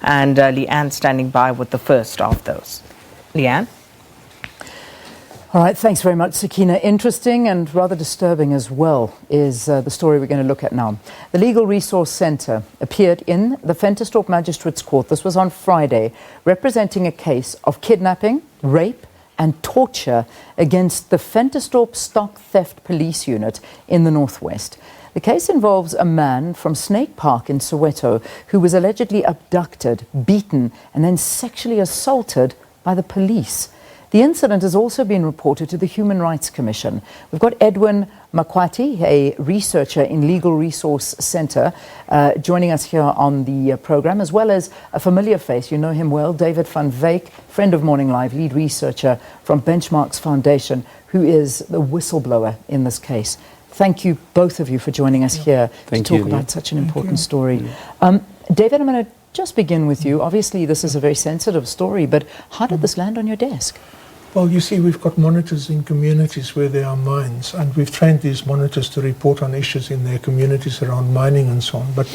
and Leanne standing by with the first of those. Leanne? All right, thanks very much, Sakina. Interesting and rather disturbing as well is the story we're going to look at now. The Legal Resource Centre appeared in the Ventersdorp Magistrate's Court. This was on Friday, representing a case of kidnapping, rape and torture against the Ventersdorp Stock Theft Police Unit in the Northwest. The case involves a man from Snakepark in Soweto who was allegedly abducted, beaten and then sexually assaulted by the police. The incident has also been reported to the Human Rights Commission. We've got Edwin Makwati, a researcher in Legal Resource Centre, joining us here on the programme, as well as a familiar face. You know him well, David van Wyk, friend of Morning Live, lead researcher from Benchmarks Foundation, who is the whistleblower in this case. Thank you, both of you, for joining us here to talk about such an important story. David, I'm going to just begin with you. Obviously, this is a very sensitive story, but how did this land on your desk? Well, you see, we've got monitors in communities where there are mines, and we've trained these monitors to report on issues in their communities around mining and so on. But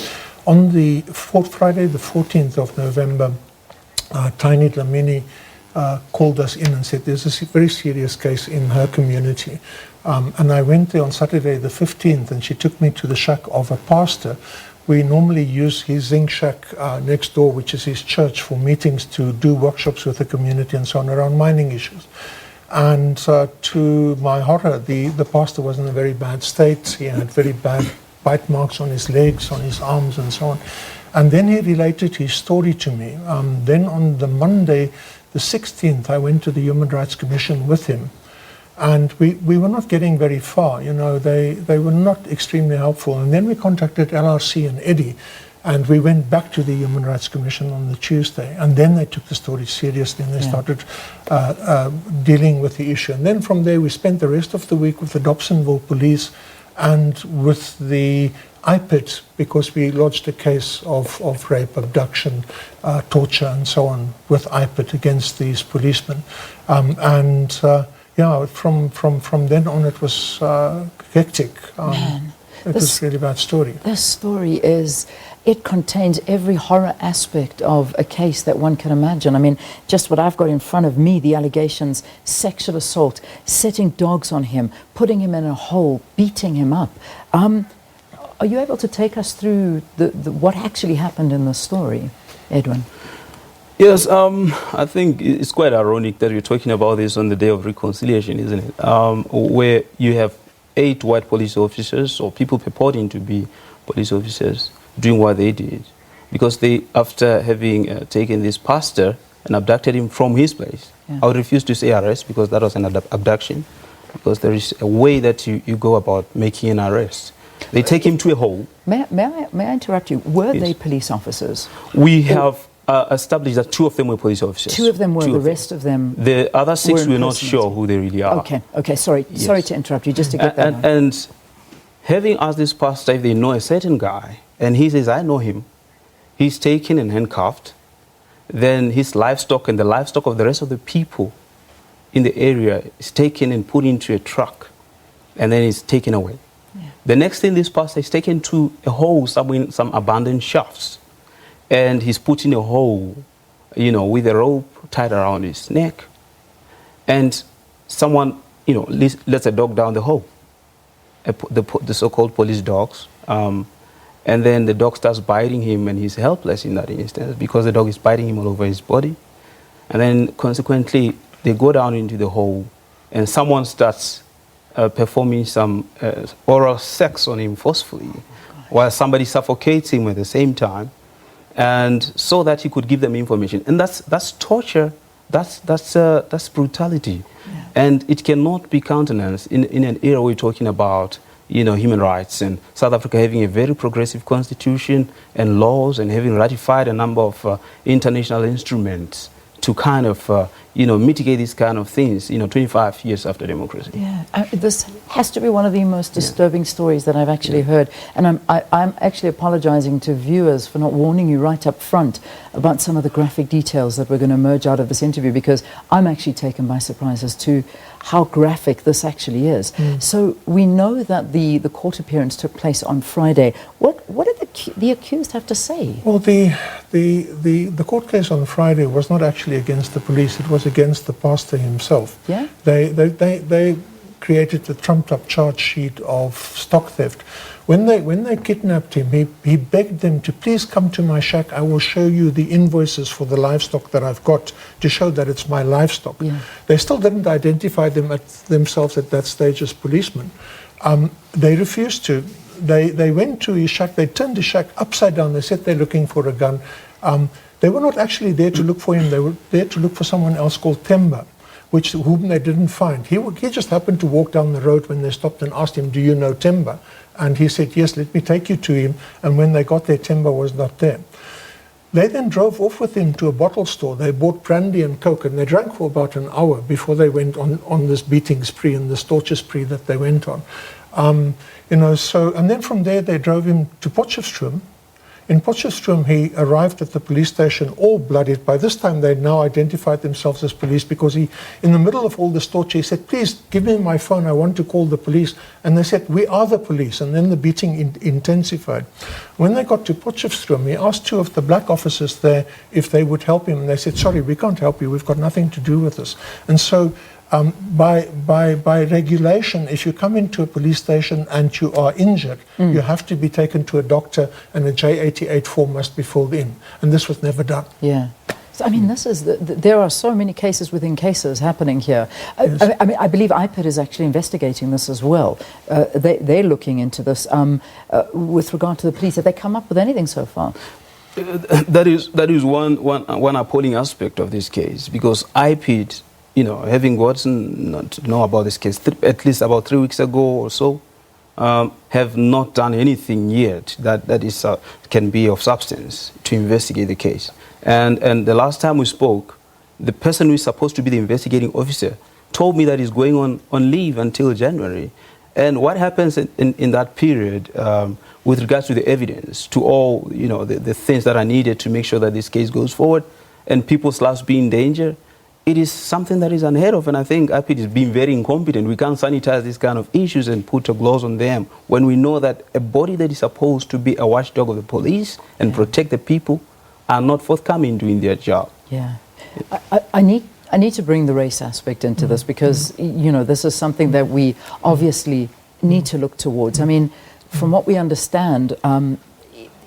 on the Friday, the 14th of November, Tiny Dlamini called us in and said there's a very serious case in her community. And I went there on Saturday, the 15th, and she took me to the shack of a pastor. We normally use his zinc shack next door, which is his church, for meetings to do workshops with the community and so on around mining issues. And to my horror, the pastor was in a very bad state. He had very bad bite marks on his legs, on his arms and so on. And then he related his story to me. Then on the Monday, the 16th, I went to the Human Rights Commission with him. And we were not getting very far, you know, they were not extremely helpful. And then we contacted LRC and Eddie, and we went back to the Human Rights Commission on the Tuesday. And then they took the story seriously and they started dealing with the issue. And then from there, we spent the rest of the week with the Dobsonville police and with the IPID, because we lodged a case of rape, abduction, torture and so on with IPID against these policemen. Yeah, from then on it was hectic. It was a really bad story. This story it contains every horror aspect of a case that one can imagine. I mean, just what I've got in front of me, the allegations, sexual assault, setting dogs on him, putting him in a hole, beating him up. Are you able to take us through what actually happened in this story, Edwin? Yes, I think it's quite ironic that you're talking about this on the day of reconciliation, isn't it? Where you have 8 white police officers or people purporting to be police officers doing what they did. Because they, after having taken this pastor and abducted him from his place, I would refuse to say arrest because that was an abduction, because there is a way that you go about making an arrest. They take him to a hole. May I interrupt you? Were they police officers? We have established that 2 of them were police officers. 2 of them were, the rest of them... The other 6 we're not sure who they really are. Okay, sorry to interrupt you, just to get that out. And having asked this pastor if they know a certain guy, and he says, I know him, he's taken and handcuffed, then his livestock and the livestock of the rest of the people in the area is taken and put into a truck, and then it's taken away. The next thing, this pastor is taken to a hole somewhere in some abandoned shafts. And he's put in a hole, you know, with a rope tied around his neck. And someone, you know, lets a dog down the hole, the so-called police dogs. And then the dog starts biting him, and he's helpless in that instance because the dog is biting him all over his body. And then consequently, they go down into the hole, and someone starts performing some oral sex on him forcefully, while somebody suffocates him at the same time. And so that he could give them information, and that's torture, that's brutality, and it cannot be countenanced in an era we're talking about, you know, human rights and South Africa having a very progressive constitution and laws and having ratified a number of international instruments to kind of you know, mitigate these kind of things, you know, 25 years after democracy. Yeah, this has to be one of the most disturbing stories that I've actually heard. And I'm actually apologizing to viewers for not warning you right up front about some of the graphic details that we're going to emerge out of this interview, because I'm actually taken by surprise as to how graphic this actually is. So we know that the court appearance took place on Friday. What did the the accused have to say? Well, the court case on Friday was not actually against the police. It was against the pastor himself. Yeah? They created the trumped-up charge sheet of stock theft. When they kidnapped him, he begged them to please come to my shack. I will show you the invoices for the livestock that I've got to show that it's my livestock. Yeah. They still didn't identify themselves at that stage as policemen. They refused to. They went to his shack. They turned his shack upside down. They said they're looking for a gun. They were not actually there to look for him. They were there to look for someone else called Temba, whom they didn't find. He just happened to walk down the road when they stopped and asked him, "Do you know Temba?" And he said, "Yes, let me take you to him." And when they got there, Temba was not there. They then drove off with him to a bottle store. They bought brandy and coke, and they drank for about an hour before they went on this beating spree and this torture spree that they went on. And then from there they drove him to Potchefstroom. In Potchefstroom, he arrived at the police station all bloodied. By this time, they now identified themselves as police because in the middle of all this torture, he said, "Please give me my phone. I want to call the police." And they said, "We are the police." And then the beating intensified. When they got to Potchefstroom, he asked two of the black officers there if they would help him. And they said, "Sorry, we can't help you. We've got nothing to do with this." And so by regulation, if you come into a police station and you are injured, you have to be taken to a doctor and a J88 form must be filled in. And this was never done. Yeah. So, I mean, this is there are so many cases within cases happening here. Yes. I mean, I believe IPID is actually investigating this as well. They're looking into this. With regard to the police, have they come up with anything so far? That is one appalling aspect of this case, because IPID, having gotten to know about this case at least about 3 weeks ago or so, have not done anything yet that is can be of substance to investigate the case. And the last time we spoke, the person who is supposed to be the investigating officer told me that he's going on leave until January. And what happens in that period with regards to the evidence, to all the things that are needed to make sure that this case goes forward and people's lives be in danger, it is something that is unheard of. And I think IPID is being very incompetent. We can't sanitize these kind of issues and put a gloss on them when we know that a body that is supposed to be a watchdog of the police and protect the people are not forthcoming doing their job. Yeah. I need to bring the race aspect into this because, this is something that we obviously need to look towards. I mean, from what we understand,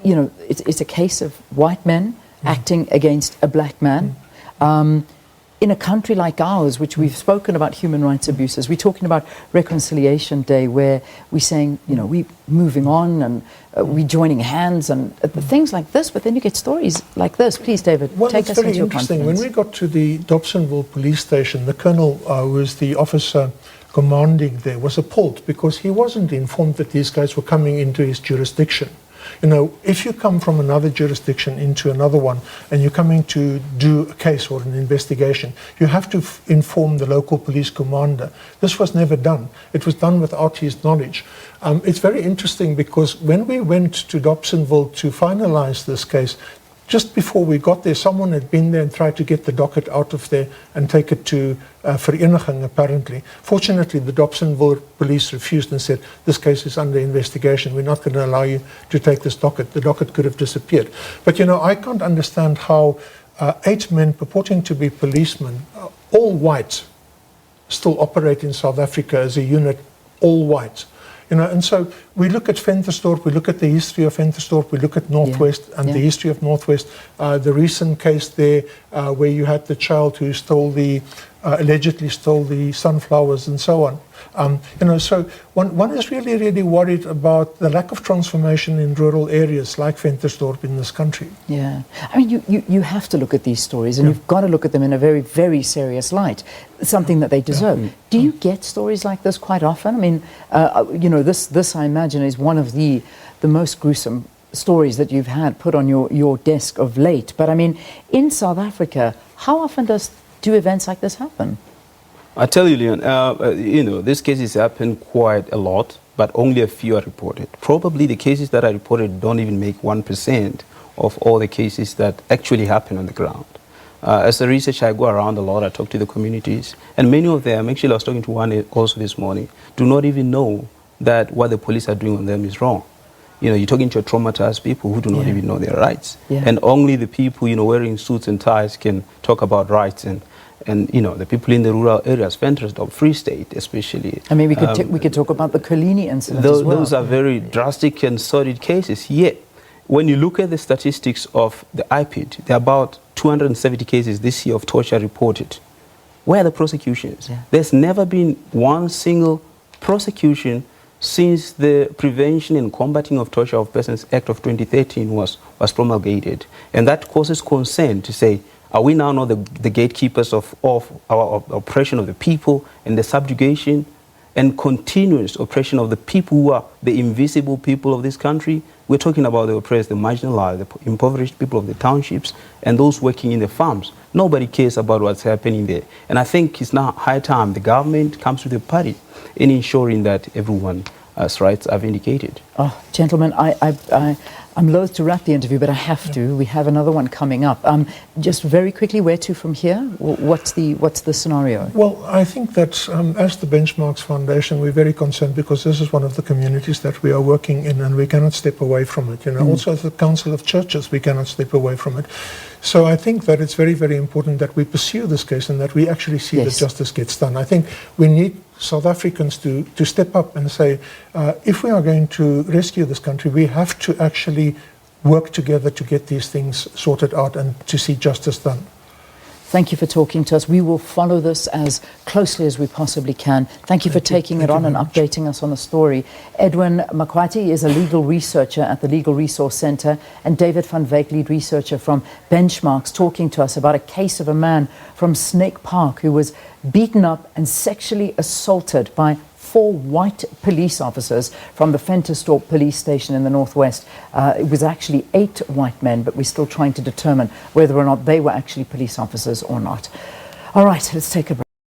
it's a case of white men acting against a black man. In a country like ours, which we've spoken about human rights abuses, we're talking about Reconciliation Day, where we're saying, we're moving on and we're joining hands and things like this, but then you get stories like this. Please, David, take us into your confidence. Well, it's very interesting. When we got to the Dobsonville police station, the colonel who was the officer commanding there was appalled because he wasn't informed that these guys were coming into his jurisdiction. If you come from another jurisdiction into another one and you're coming to do a case or an investigation, you have to inform the local police commander. This was never done. It was done without his knowledge. It's very interesting because when we went to Dobsonville to finalize this case, just before we got there, someone had been there and tried to get the docket out of there and take it to Vereniging, apparently. Fortunately, the Dobsonville police refused and said, "This case is under investigation. We're not going to allow you to take this docket." The docket could have disappeared. But, I can't understand how 8 men purporting to be policemen, all white, still operate in South Africa as a unit, all white. And so we look at Ventersdorp, we look at the history of Ventersdorp, we look at Northwest and the history of Northwest. The recent case there where you had the child who allegedly stole the sunflowers and so on. So one is really, really worried about the lack of transformation in rural areas like Ventersdorp in this country. Yeah. I mean, you have to look at these stories and you've got to look at them in a very, very serious light, something that they deserve. Yeah. Do you get stories like this quite often? I mean, this I imagine is one of the most gruesome stories that you've had put on your desk of late. But I mean, in South Africa, how often do events like this happen? I tell you, Leon, these cases happen quite a lot, but only a few are reported. Probably the cases that are reported don't even make 1% of all the cases that actually happen on the ground. As a researcher, I go around a lot, I talk to the communities, and many of them, actually I was talking to one also this morning, do not even know that what the police are doing on them is wrong. you're talking to traumatized people who do not even know their rights. Yeah. And only the people, wearing suits and ties can talk about rights. And the people in the rural areas, Ventersdorp, Free State especially. I mean, we could talk about the Colini incident as well. Those are very drastic and sordid cases. Yet, when you look at the statistics of the IPID, there are about 270 cases this year of torture reported. Where are the prosecutions? Yeah. There's never been one single prosecution since the Prevention and Combating of Torture of Persons Act of 2013 was promulgated. And that causes concern to say, are we now not the gatekeepers of our oppression of the people and the subjugation and continuous oppression of the people who are the invisible people of this country? We're talking about the oppressed, the marginalized, the impoverished people of the townships and those working in the farms. Nobody cares about what's happening there. And I think it's now high time the government comes to the party in ensuring that everyone's rights are vindicated. Oh, gentlemen, I'm loath to wrap the interview, but I have to. We have another one coming up. Just very quickly, where to from here? What's the scenario? Well, I think that as the Benchmarks Foundation, we're very concerned because this is one of the communities that we are working in and we cannot step away from it. Also as the Council of Churches, we cannot step away from it. So I think that it's very, very important that we pursue this case and that we actually see that justice gets done. I think we need South Africans to step up and say, if we are going to rescue this country, we have to actually work together to get these things sorted out and to see justice done. Thank you for talking to us. We will follow this as closely as we possibly can. Thank you for taking it on and updating us on the story. Edwin Makwati is a legal researcher at the Legal Resource Centre, and David van Wyk, lead researcher from Benchmarks, talking to us about a case of a man from Snakepark who was beaten up and sexually assaulted by 4 white police officers from the Ventersdorp police station in the northwest. It was actually 8 white men, but we're still trying to determine whether or not they were actually police officers or not. All right, let's take a break.